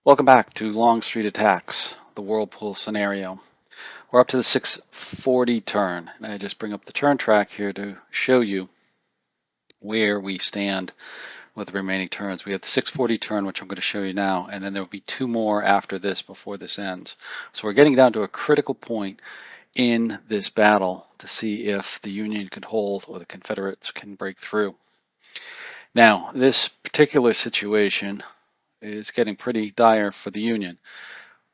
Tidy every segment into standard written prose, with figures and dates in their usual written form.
Welcome back to Longstreet Attacks, the Whirlpool scenario. We're up to the 640 turn, and I just bring up the turn track here to show you where we stand with the remaining turns. We have the 640 turn, which I'm going to show you now, and then there will be two more after this before this ends. So we're getting down to a critical point in this battle to see if the Union can hold or the Confederates can break through. Now, this particular situation is getting pretty dire for the Union.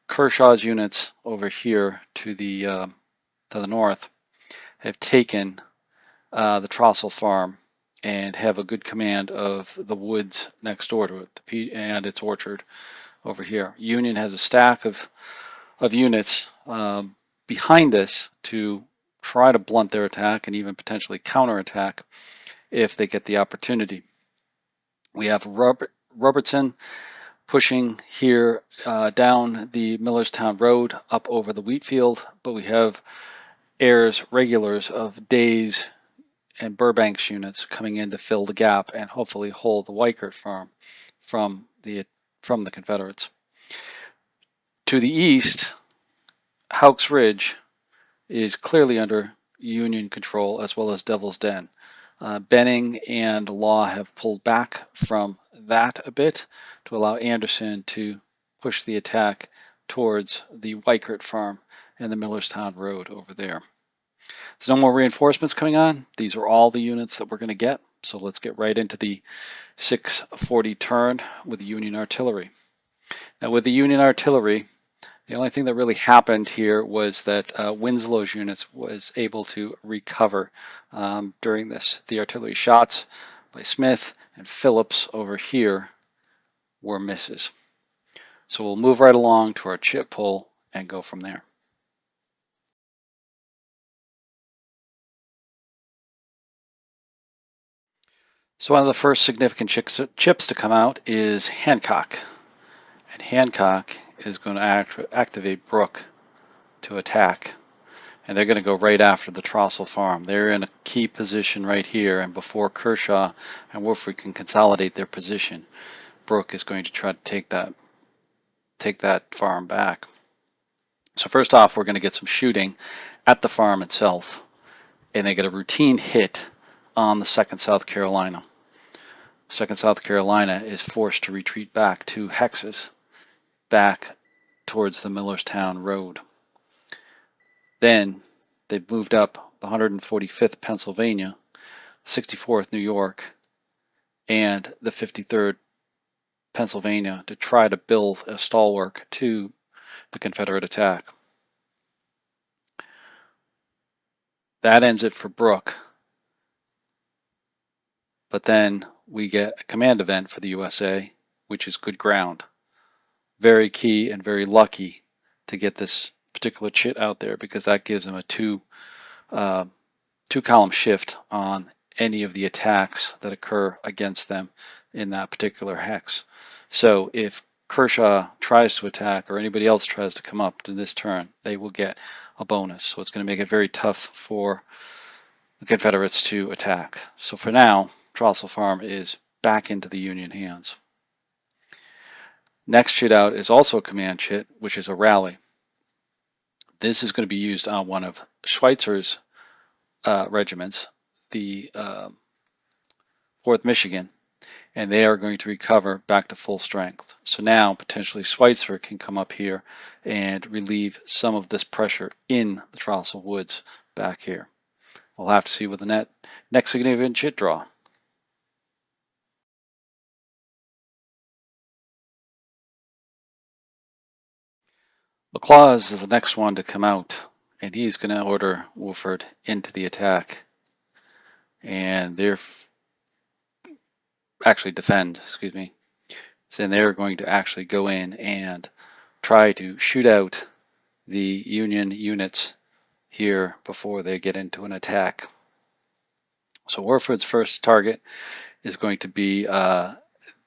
Kershaw's units over here to the north have taken the Trostle Farm and have a good command of the woods next door to it and its orchard over here. Union has a stack of units behind this to try to blunt their attack and even potentially counterattack if they get the opportunity. We have Robertson pushing here down the Millerstown Road up over the Wheatfield, but we have Ayers regulars of Days and Burbank's units coming in to fill the gap and hopefully hold the Weichert Farm from the Confederates. To the east, Houck's Ridge is clearly under Union control, as well as Devil's Den. Benning and Law have pulled back from that a bit to allow Anderson to push the attack towards the Weichert Farm and the Millerstown Road over there. There's no more reinforcements coming on. These are all the units that we're going to get. So let's get right into the 640 turn with the Union artillery. Now with the Union artillery, the only thing that really happened here was that Winslow's units was able to recover during this. The artillery shots by Smith and Phillips over here were misses. So we'll move right along to our chip pull and go from there. So one of the first significant chips to come out is Hancock. And Hancock is going to activate Brooke to attack. And they're going to go right after the Trostle Farm. They're in a key position right here, and before Kershaw and Wolford can consolidate their position, Brooke is going to try to take that farm back. So first off, we're going to get some shooting at the farm itself, and they get a routine hit on the 2nd South Carolina. 2nd South Carolina is forced to retreat back 2 hexes back towards the Millerstown Road. Then they've moved up the 145th Pennsylvania, 64th New York, and the 53rd Pennsylvania to try to build a stalwart to the Confederate attack. That ends it for Brooke. But then we get a command event for the USA, which is good ground. Very key and very lucky to get this particular chit out there, because that gives them a two column shift on any of the attacks that occur against them in that particular hex. So if Kershaw tries to attack or anybody else tries to come up to this turn, they will get a bonus. So it's going to make it very tough for the Confederates to attack. So for now, Trostle Farm is back into the Union hands. Next chit out is also a command chit, which is a rally. This is going to be used on one of Schweitzer's regiments, the 4th Michigan, and they are going to recover back to full strength. So now potentially Schweitzer can come up here and relieve some of this pressure in the Trostle Woods back here. We'll have to see with the next significant chit draw. LaClaus is the next one to come out, and he's going to order Wolford into the attack. And they're actually defend, excuse me. So they're going to actually go in and try to shoot out the Union units here before they get into an attack. So Wolford's first target is going to be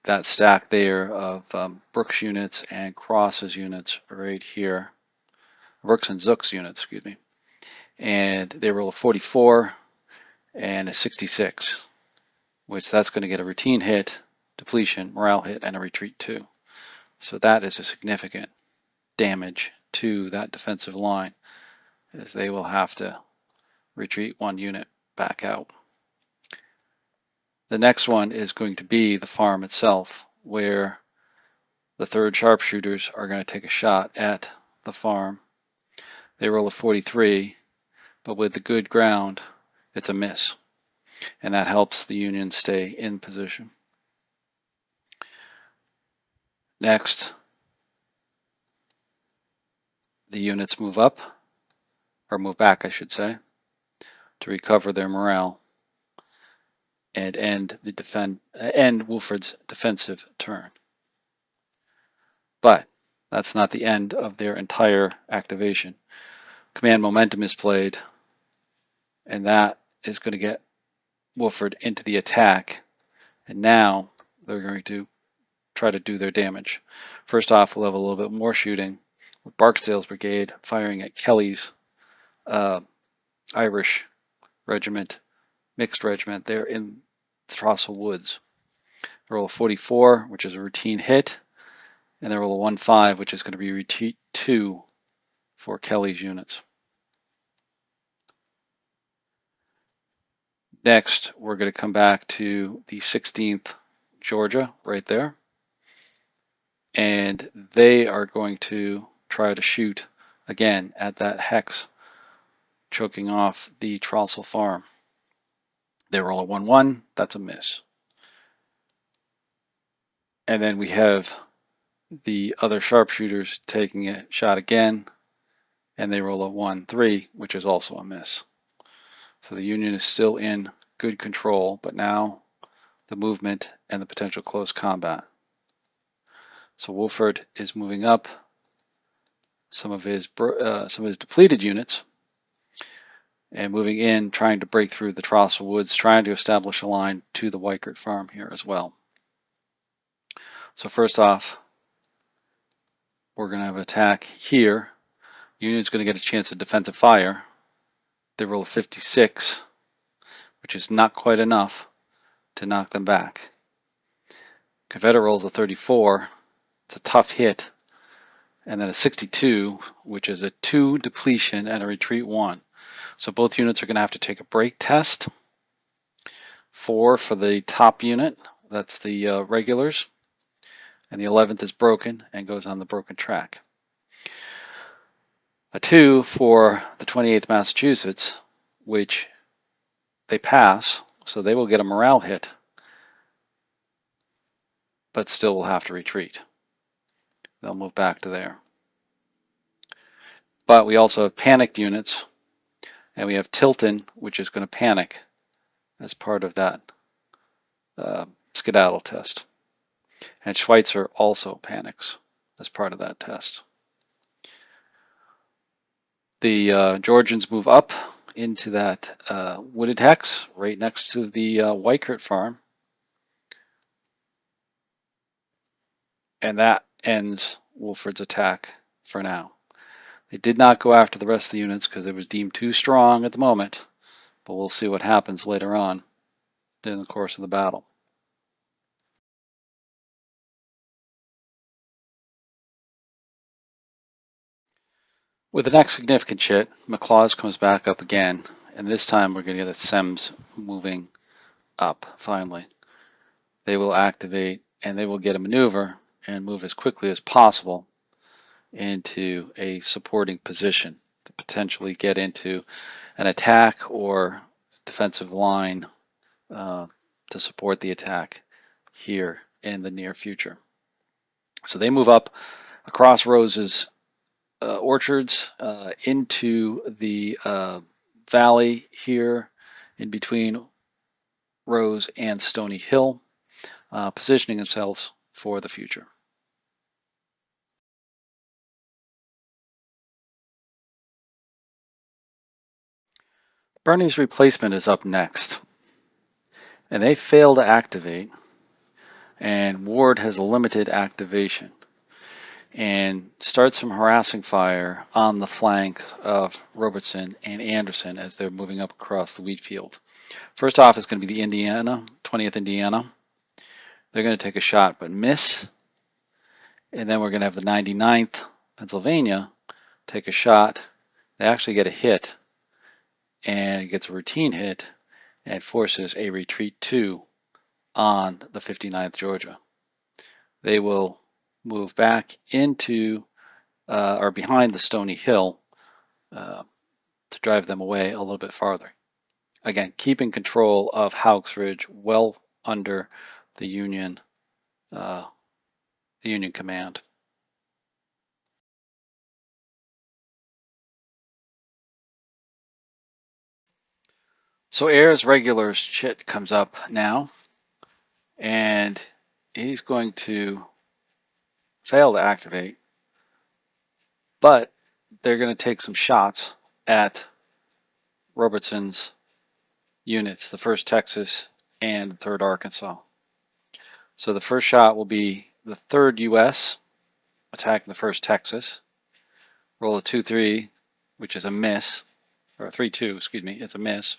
that stack there of Brooks units and Cross's units right here. Brooks and Zook's units, excuse me. And they roll a 44 and a 66, which that's going to get a routine hit, depletion, morale hit, and a retreat too. So that is a significant damage to that defensive line, as they will have to retreat one unit back out. The next one is going to be the farm itself, where the 3rd sharpshooters are going to take a shot at the farm. They roll a 43, but with the good ground, it's a miss, and that helps the Union stay in position. Next, the units move up, or move back, I should say, to recover their morale and end Wolford's defensive turn. But that's not the end of their entire activation. Command momentum is played, and that is going to get Wolford into the attack. And now they're going to try to do their damage. First off, we'll have a little bit more shooting with Barksdale's brigade firing at Kelly's Irish regiment, mixed regiment there in the Trostle Woods. They roll a 44, which is a routine hit, and they roll a 1-5, which is going to be retreat 2 for Kelly's units. Next, we're going to come back to the 16th Georgia right there, and they are going to try to shoot again at that hex, choking off the Trostle Farm. They roll a 1-1, that's a miss. And then we have the other sharpshooters taking a shot again, and they roll a 1-3, which is also a miss. So the Union is still in good control, but now the movement and the potential close combat. So Wolford is moving up some of his depleted units and moving in, trying to break through the Trostle Woods, trying to establish a line to the Weikert farm here as well. So first off, we're going to have an attack here. Union's going to get a chance at defensive fire. They roll a 56, which is not quite enough to knock them back. Confederate rolls a 34. It's a tough hit. And then a 62, which is a 2 depletion and a retreat 1. So both units are going to have to take a break test. 4 for the top unit, that's the regulars. And the 11th is broken and goes on the broken track. A 2 for the 28th Massachusetts, which they pass, so they will get a morale hit, but still will have to retreat. They'll move back to there. But we also have panicked units, and we have Tilton, which is going to panic as part of that skedaddle test. And Schweitzer also panics as part of that test. The Georgians move up into that wooded hex right next to the Weikert farm. And that ends Wolford's attack for now. They did not go after the rest of the units because it was deemed too strong at the moment, but we'll see what happens later on in the course of the battle. With the next significant hit, McLaws comes back up again, and this time we're going to get a SEMS moving up finally. They will activate and they will get a maneuver and move as quickly as possible into a supporting position to potentially get into an attack or defensive line to support the attack here in the near future. So they move up across Rose's orchards into the valley here in between Rose and Stoney Hill, positioning themselves for the future. Birney's replacement is up next, and they fail to activate, and Ward has a limited activation and starts some harassing fire on the flank of Robertson and Anderson as they're moving up across the Wheatfield. First off is going to be the 20th Indiana. They're going to take a shot but miss, And then we're going to have the 99th Pennsylvania take a shot. They actually get a hit, and it gets a routine hit, and forces a retreat 2 on the 59th Georgia. They will move back into or behind the Stoney Hill to drive them away a little bit farther. Again, keeping control of Houck's Ridge well under the Union command. So Ayer's regulars Chit comes up now, and he's going to fail to activate, but they're going to take some shots at Robertson's units, the 1st Texas and the 3rd Arkansas. So the first shot will be the 3rd U.S. attacking the 1st Texas. Roll a 2-3, which is a miss, or 3-2, excuse me, it's a miss.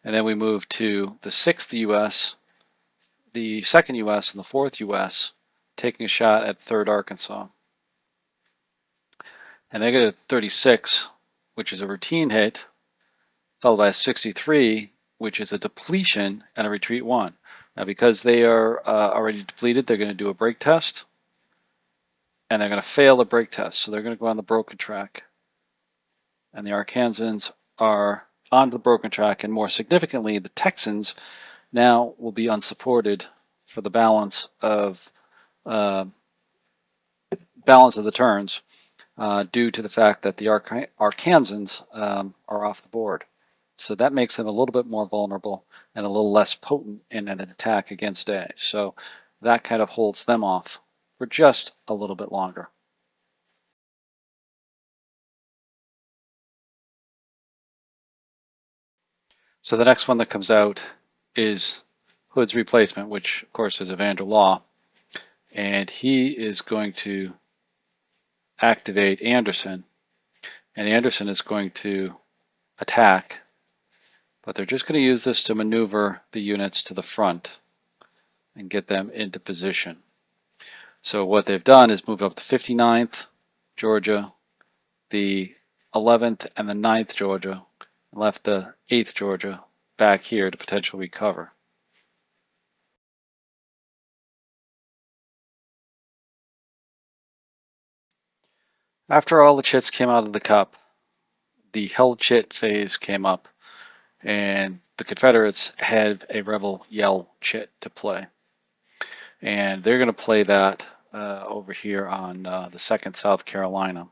And then we move to the 6th U.S., the 2nd U.S., and the 4th U.S. taking a shot at 3rd Arkansas. And they get a 36, which is a routine hit, followed by a 63, which is a depletion and a retreat 1. Now, because they are already depleted, they're going to do a break test, and they're going to fail the break test. So they're going to go on the broken track. And the Arkansans are on the broken track, and more significantly, the Texans now will be unsupported for the balance of the turns due to the fact that the Arkansans are off the board. So that makes them a little bit more vulnerable and a little less potent in an attack against Day. So that kind of holds them off for just a little bit longer. So the next one that comes out is Hood's replacement, which of course is Evander Law. And he is going to activate Anderson. And Anderson is going to attack, but they're just going to use this to maneuver the units to the front and get them into position. So what they've done is move up the 59th Georgia, the 11th and the 9th Georgia, and left the 8th Georgia back here to potentially recover. After all the chits came out of the cup, the hell chit phase came up, and the Confederates had a rebel yell chit to play. And they're going to play that over here on the 2nd South Carolina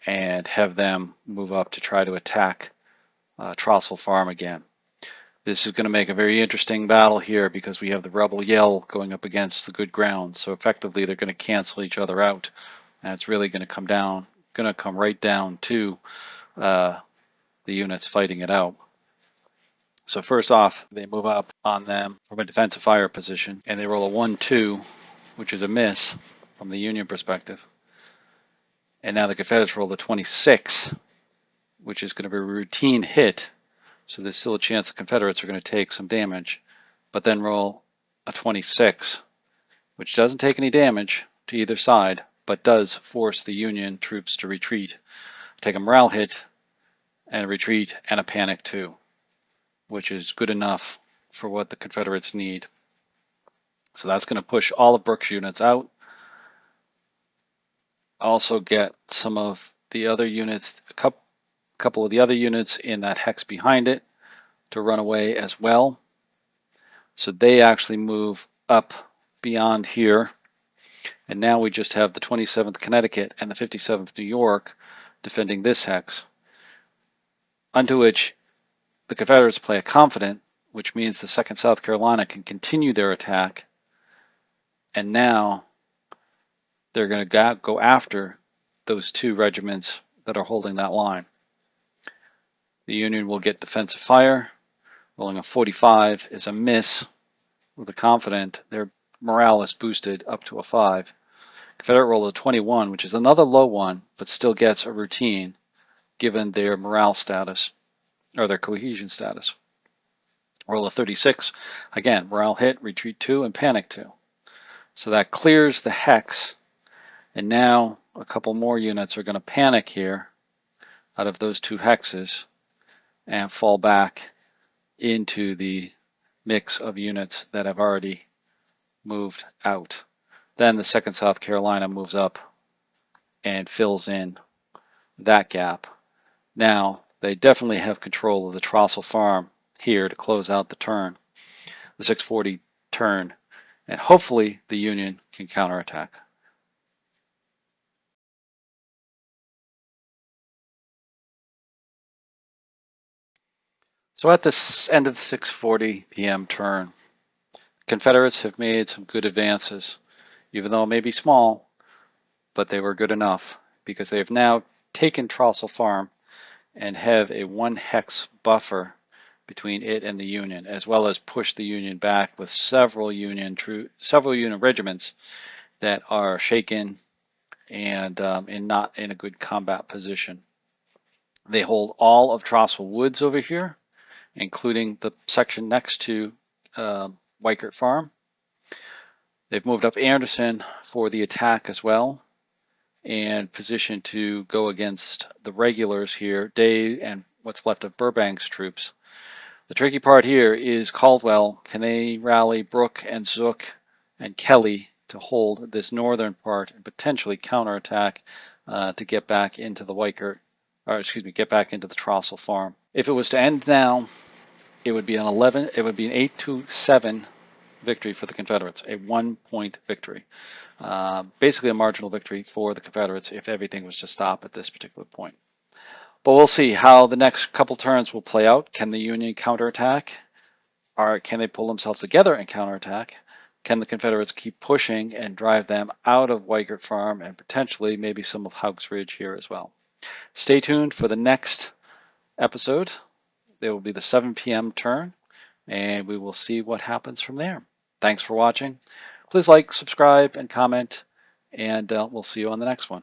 and have them move up to try to attack Trostle Farm again. This is going to make a very interesting battle here because we have the rebel yell going up against the good ground. So effectively they're going to cancel each other out, and it's really going to come right down to the units fighting it out. So first off, they move up on them from a defensive fire position, and they roll a 1-2, which is a miss from the Union perspective. And now the Confederates roll a 26, which is going to be a routine hit. So there's still a chance the Confederates are going to take some damage, but then roll a 26, which doesn't take any damage to either side, but does force the Union troops to retreat, take a morale hit, and a retreat, and a panic too, which is good enough for what the Confederates need. So that's going to push all of Brooks' units out. Also get some of the other units, a couple of the other units in that hex behind it to run away as well. So they actually move up beyond here. And now we just have the 27th Connecticut and the 57th New York defending this hex, unto which the Confederates play a confident, which means the 2nd South Carolina can continue their attack. And now they're going to go after those 2 regiments that are holding that line. The Union will get defensive fire. Rolling a 45 is a miss. With a confident, their morale is boosted up to a 5. Confederate roll a 21, which is another low one, but still gets a routine given their morale status, or their cohesion status. Roll a 36, again, morale hit, retreat 2, and panic 2. So that clears the hex, and now a couple more units are going to panic here out of those two hexes and fall back into the mix of units that have already moved out. Then the 2nd South Carolina moves up and fills in that gap. Now they definitely have control of the Trostle Farm here to close out the turn, the 640 turn, and hopefully the Union can counterattack. So at the end of the 6:40 p.m. turn, Confederates have made some good advances, even though it may be small, but they were good enough because they have now taken Trostle Farm and have a 1 hex buffer between it and the Union, as well as push the Union back with several Union regiments that are shaken and not in a good combat position. They hold all of Trostle Woods over here, including the section next to Weichert Farm. They've moved up Anderson for the attack as well, and positioned to go against the regulars here, Day and what's left of Burbank's troops. The tricky part here is Caldwell. Can they rally Brooke and Zook and Kelly to hold this northern part and potentially counterattack to get back into the get back into the Trostle Farm? If it was to end now, it would be an 8-7 victory for the Confederates, a 1-point victory. Basically a marginal victory for the Confederates if everything was to stop at this particular point. But we'll see how the next couple turns will play out. Can the Union counterattack? Or can they pull themselves together and counterattack? Can the Confederates keep pushing and drive them out of Weichert Farm and potentially maybe some of Houck's Ridge here as well? Stay tuned for the next episode. There will be the 7 p.m. turn, and we will see what happens from there. Thanks for watching. Please like, subscribe, and comment, and we'll see you on the next one.